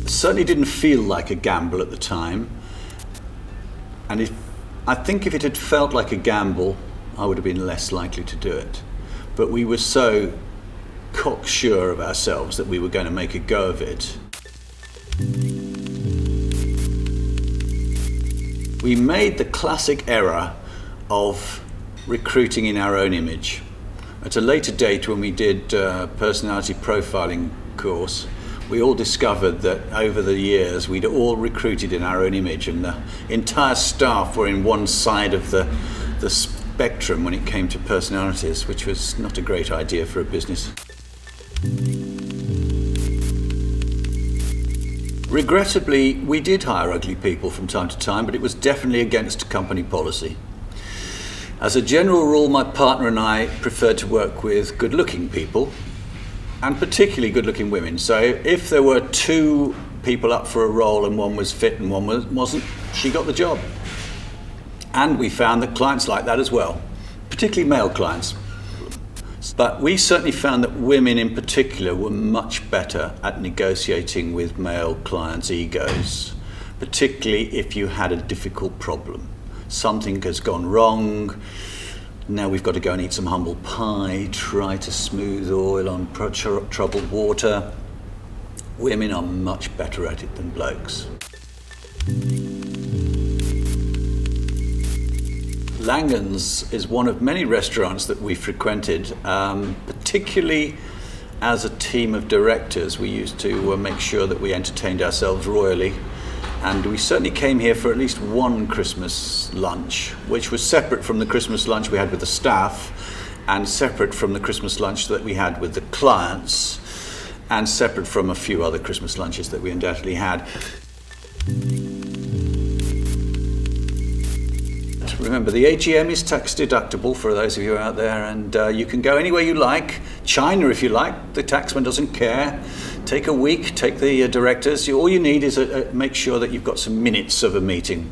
certainly didn't feel like a gamble at the time. And I think if it had felt like a gamble, I would have been less likely to do it. But we were so cocksure of ourselves that we were going to make a go of it. We made the classic error of recruiting in our own image. At a later date, when we did a personality profiling course, we all discovered that over the years we'd all recruited in our own image, and the entire staff were in one side of the spectrum when it came to personalities, which was not a great idea for a business. Regrettably, we did hire ugly people from time to time, but it was definitely against company policy. As a general rule, my partner and I preferred to work with good-looking people, and particularly good-looking women. So if there were two people up for a role and one was fit and one wasn't, she got the job. And we found that clients like that as well, particularly male clients. But we certainly found that women in particular were much better at negotiating with male clients' egos, particularly if you had a difficult problem. Something has gone wrong. Now we've got to go and eat some humble pie, try to smooth oil on troubled water. Women are much better at it than blokes. Langan's is one of many restaurants that we frequented, particularly as a team of directors. We used to make sure that we entertained ourselves royally. And we certainly came here for at least one Christmas lunch, which was separate from the Christmas lunch we had with the staff, and separate from the Christmas lunch that we had with the clients, and separate from a few other Christmas lunches that we undoubtedly had. Remember, the AGM is tax deductible for those of you out there, and you can go anywhere you like. China if you like, the taxman doesn't care. Take a week, take the directors. All you need is make sure that you've got some minutes of a meeting.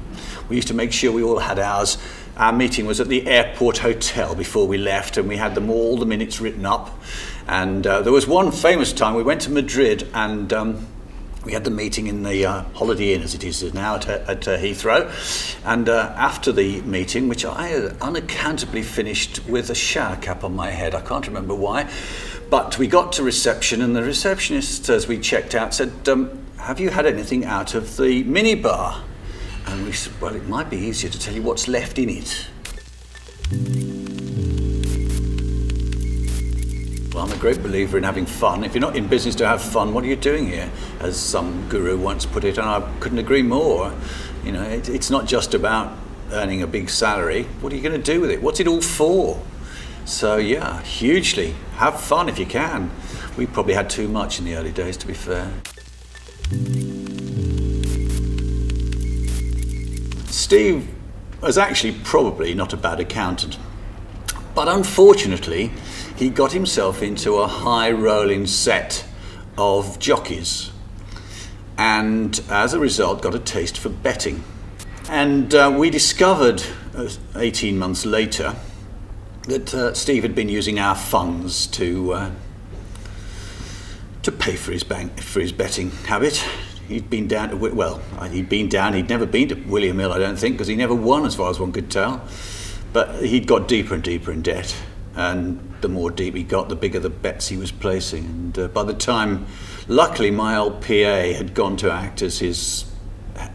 We used to make sure we all had ours. Our meeting was at the airport hotel before we left, and we had all the minutes written up. And there was one famous time we went to Madrid, and we had the meeting in the Holiday Inn, as it is now, at Heathrow. And after the meeting, which I unaccountably finished with a shower cap on my head, I can't remember why, but we got to reception, and the receptionist, as we checked out, said, have you had anything out of the minibar? And we said, well, it might be easier to tell you what's left in it. Well, I'm a great believer in having fun. If you're not in business to have fun, what are you doing here? As some guru once put it, and I couldn't agree more. You know, it's not just about earning a big salary. What are you going to do with it? What's it all for? So yeah, hugely. Have fun if you can. We probably had too much in the early days, to be fair. Steve was actually probably not a bad accountant, but unfortunately, he got himself into a high-rolling set of jockeys, and as a result got a taste for betting. And we discovered 18 months later that Steve had been using our funds to pay for his betting habit. He'd been down to, he'd never been to William Hill, I don't think, because he never won as far as one could tell. But he'd got deeper and deeper in debt, and the more deep he got, the bigger the bets he was placing. And by the time, luckily, my old PA had gone to act as his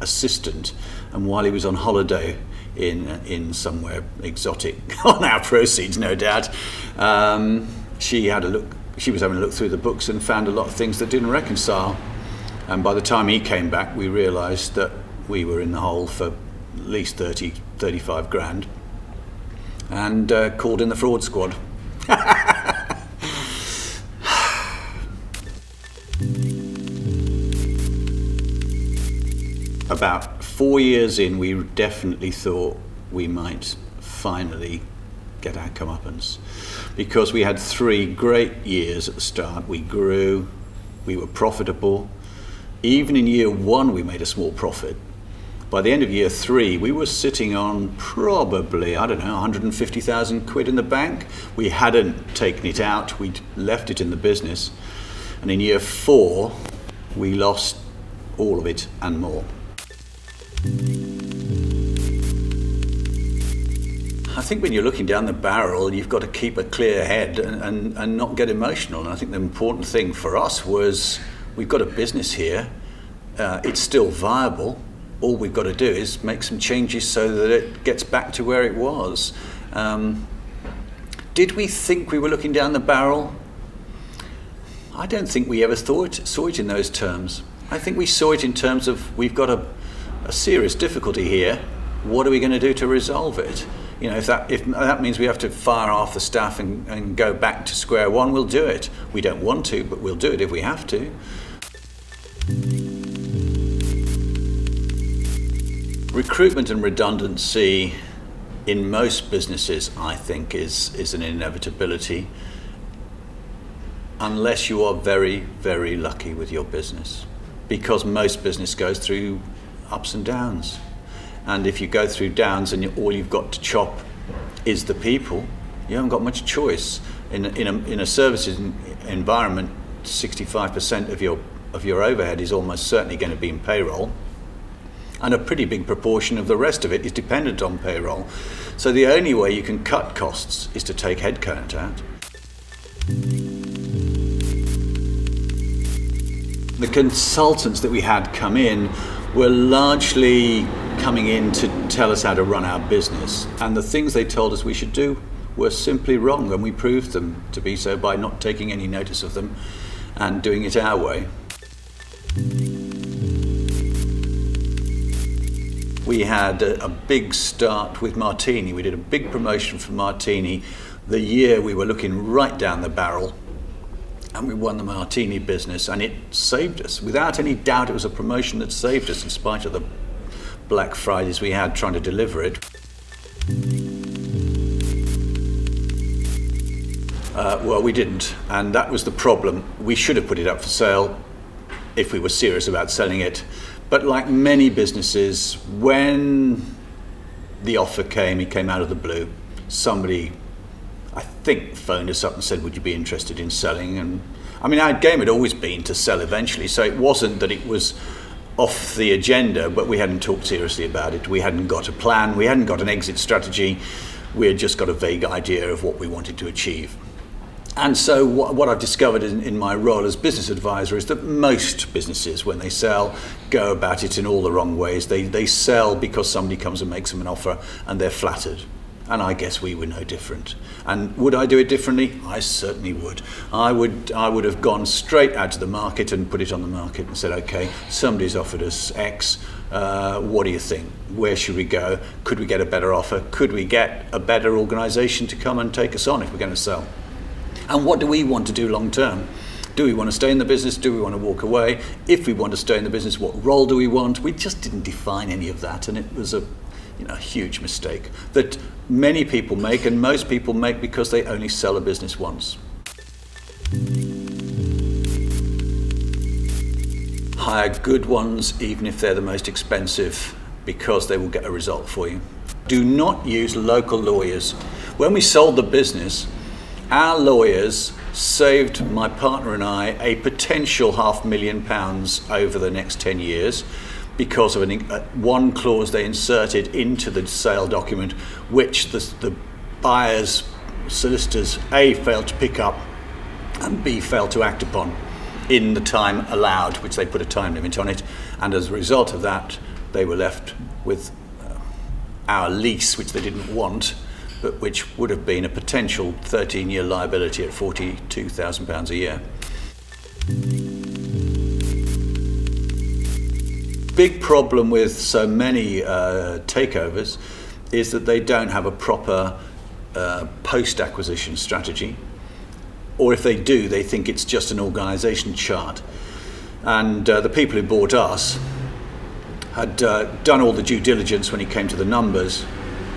assistant, and while he was on holiday in somewhere exotic, on our proceeds, no doubt, she was having a look through the books and found a lot of things that didn't reconcile. And by the time he came back, we realised that we were in the hole for at least 35 grand, and called in the fraud squad. About 4 years in, we definitely thought we might finally get our comeuppance, because we had 3 great years at the start. We grew, we were profitable. Even in year 1, we made a small profit. By the end of year 3, we were sitting on probably, 150,000 quid in the bank. We hadn't taken it out, we'd left it in the business. And in year 4, we lost all of it and more. I think when you're looking down the barrel, you've got to keep a clear head and not get emotional. And I think the important thing for us was we've got a business here. It's still viable. All we've got to do is make some changes so that it gets back to where it was. Did we think we were looking down the barrel? I don't think we ever saw it in those terms. I think we saw it in terms of we've got a serious difficulty here. What are we going to do to resolve it? If that means we have to fire half the staff and go back to square one, we'll do it. We don't want to, but we'll do it if we have to. Recruitment and redundancy in most businesses, I think, is an inevitability, unless you are very, very lucky with your business, because most business goes through ups and downs. And if you go through downs and all you've got to chop is the people, you haven't got much choice. In a services environment, 65% of your overhead is almost certainly going to be in payroll, and a pretty big proportion of the rest of it is dependent on payroll. So the only way you can cut costs is to take headcount out. The consultants that we had come in were largely coming in to tell us how to run our business, and the things they told us we should do were simply wrong, and we proved them to be so by not taking any notice of them and doing it our way. We had a big start with Martini. We did a big promotion for Martini the year we were looking right down the barrel, and we won the Martini business, and it saved us. Without any doubt, it was a promotion that saved us in spite of the Black Fridays we had trying to deliver it. Well, we didn't, and that was the problem. We should have put it up for sale if we were serious about selling it. But like many businesses, when the offer came, it came out of the blue. Somebody, I think, phoned us up and said, would you be interested in selling? And I mean, our game had always been to sell eventually, so it wasn't that it was off the agenda, but we hadn't talked seriously about it. We hadn't got a plan, we hadn't got an exit strategy, we had just got a vague idea of what we wanted to achieve. And so what I've discovered in my role as business advisor is that most businesses, when they sell, go about it in all the wrong ways. They sell because somebody comes and makes them an offer and they're flattered. And I guess we were no different. And would I do it differently? I certainly would. I would have gone straight out to the market and put it on the market and said, okay, somebody's offered us X. What do you think? Where should we go? Could we get a better offer? Could we get a better organisation to come and take us on if we're going to sell? And what do we want to do long term? Do we want to stay in the business? Do we want to walk away? If we want to stay in the business, what role do we want? We just didn't define any of that, and it was a huge mistake that many people make, and most people make because they only sell a business once. Hire good ones, even if they're the most expensive, because they will get a result for you. Do not use local lawyers. When we sold the business, our lawyers saved my partner and I a potential £500,000 over the next 10 years because of one clause they inserted into the sale document, which the buyer's solicitors A, failed to pick up, and B, failed to act upon in the time allowed, which they put a time limit on it. And as a result of that, they were left with our lease, which they didn't want, but which would have been a potential 13-year liability at £42,000 a year. Big problem with so many takeovers is that they don't have a proper post-acquisition strategy, or if they do, they think it's just an organisation chart. And the people who bought us had done all the due diligence when it came to the numbers,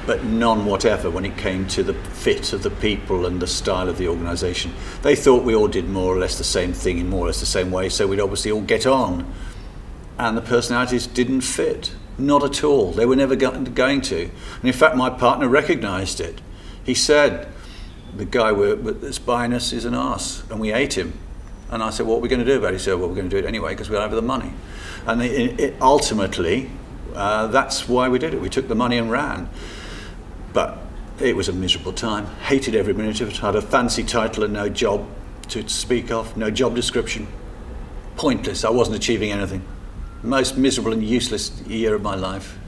but none whatever when it came to the fit of the people and the style of the organisation. They thought we all did more or less the same thing in more or less the same way, so we'd obviously all get on. And the personalities didn't fit, not at all. They were never going to. And in fact, my partner recognised it. He said, the guy that's buying us is an arse, and we ate him. And I said, what are we going to do about it? He said, well, we're going to do it anyway because we'll have the money. And ultimately, that's why we did it. We took the money and ran. But it was a miserable time. Hated every minute of it. Had a fancy title and no job to speak of, no job description. Pointless. I wasn't achieving anything. Most miserable and useless year of my life.